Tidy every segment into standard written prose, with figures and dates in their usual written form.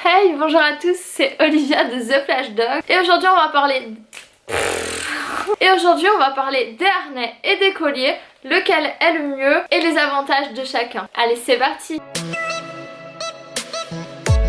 Hey, bonjour à tous, c'est Olivia de The Flash Dog et aujourd'hui on va parler des harnais et des colliers, lequel est le mieux et les avantages de chacun. Allez, c'est parti.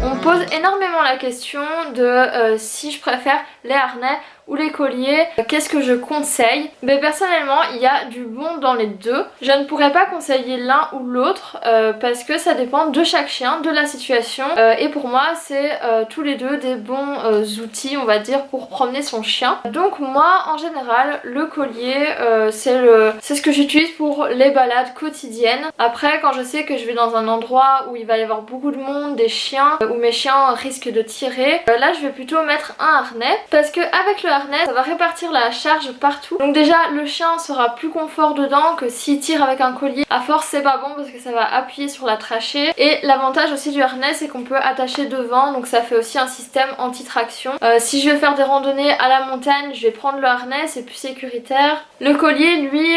On me pose énormément la question de si je préfère les harnais ou les colliers, qu'est-ce que je conseille? Mais personnellement, il y a du bon dans les deux. Je ne pourrais pas conseiller l'un ou l'autre parce que ça dépend de chaque chien, de la situation. Et pour moi, c'est tous les deux des bons outils, on va dire, pour promener son chien. Donc moi, en général, le collier, c'est ce que j'utilise pour les balades quotidiennes. Après, quand je sais que je vais dans un endroit où il va y avoir beaucoup de monde, des chiens, où mes chiens risquent de tirer, là, je vais plutôt mettre un harnais parce que avec le harnais, ça va répartir la charge partout. Donc déjà, le chien sera plus confort dedans que s'il tire avec un collier. À force, c'est pas bon parce que ça va appuyer sur la trachée. Et l'avantage aussi du harnais, c'est qu'on peut attacher devant, donc ça fait aussi un système anti-traction. Si je vais faire des randonnées à la montagne, je vais prendre le harnais, c'est plus sécuritaire. Le collier, lui,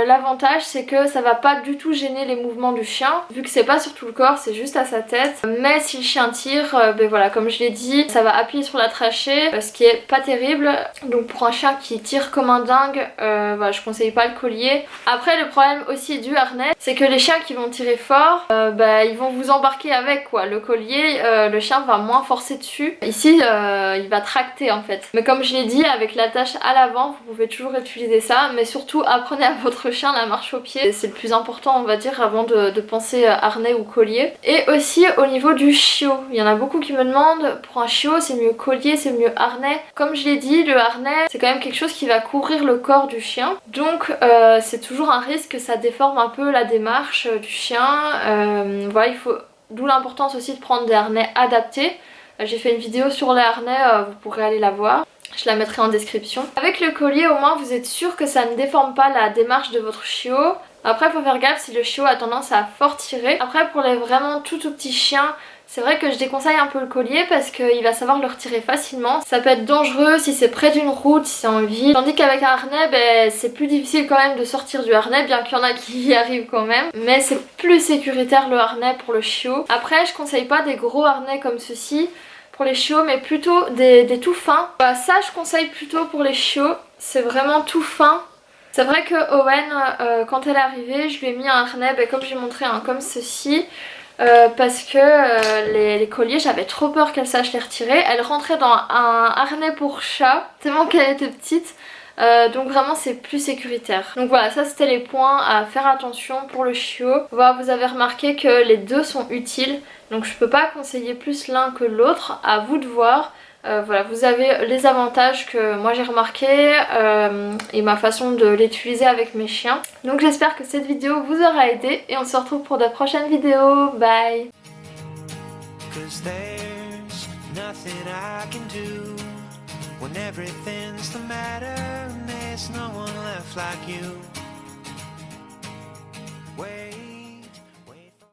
l'avantage, c'est que ça va pas du tout gêner les mouvements du chien, vu que c'est pas sur tout le corps, c'est juste à sa tête. Mais si le chien tire, ben voilà, comme je l'ai dit, ça va appuyer sur la trachée, ce qui est pas terrible. Donc pour un chien qui tire comme un dingue, voilà, je conseille pas le collier. Après, le problème aussi du harnais, c'est que les chiens qui vont tirer fort, ils vont vous embarquer avec quoi. Le collier, le chien va moins forcer dessus. Ici, il va tracter en fait. Mais comme je l'ai dit, avec l'attache à l'avant, vous pouvez toujours utiliser ça. Mais surtout, apprenez à votre chien la marche au pied. C'est le plus important, on va dire, avant de penser harnais ou collier. Et aussi au niveau du chiot. Il y en a beaucoup qui me demandent, pour un chiot, c'est mieux collier, c'est mieux harnais. Comme je l'ai dit, le harnais, c'est quand même quelque chose qui va couvrir le corps du chien. Donc c'est toujours un risque que ça déforme un peu la démarche du chien. Voilà, il faut... D'où l'importance aussi de prendre des harnais adaptés. J'ai fait une vidéo sur les harnais, vous pourrez aller la voir. Je la mettrai en description. Avec le collier, au moins, vous êtes sûr que ça ne déforme pas la démarche de votre chiot. Après, il faut faire gaffe si le chiot a tendance à fort tirer. Après, pour les vraiment tout petits chiens, c'est vrai que je déconseille un peu le collier parce qu'il va savoir le retirer facilement. Ça peut être dangereux si c'est près d'une route, si c'est en ville. Tandis qu'avec un harnais, c'est plus difficile quand même de sortir du harnais, bien qu'il y en a qui y arrivent quand même. Mais c'est plus sécuritaire le harnais pour le chiot. Après, je conseille pas des gros harnais comme ceci pour les chiots, mais plutôt des tout fins. Bah, ça, je conseille plutôt pour les chiots. C'est vraiment tout fin. C'est vrai que Owen, quand elle est arrivée, je lui ai mis un harnais, comme j'ai montré, comme ceci. Parce que les colliers, j'avais trop peur qu'elle sache les retirer. Elle rentrait dans un harnais pour chat, tellement qu'elle était petite. Donc vraiment c'est plus sécuritaire. Donc voilà, ça c'était les points à faire attention pour le chiot. Voilà, vous avez remarqué que les deux sont utiles. Donc je peux pas conseiller plus l'un que l'autre, à vous de voir. Voilà, vous avez les avantages que moi j'ai remarqué et ma façon de l'utiliser avec mes chiens. Donc j'espère que cette vidéo vous aura aidé et on se retrouve pour de prochaines vidéos. Bye! When everything's the matter and there's no one left like you.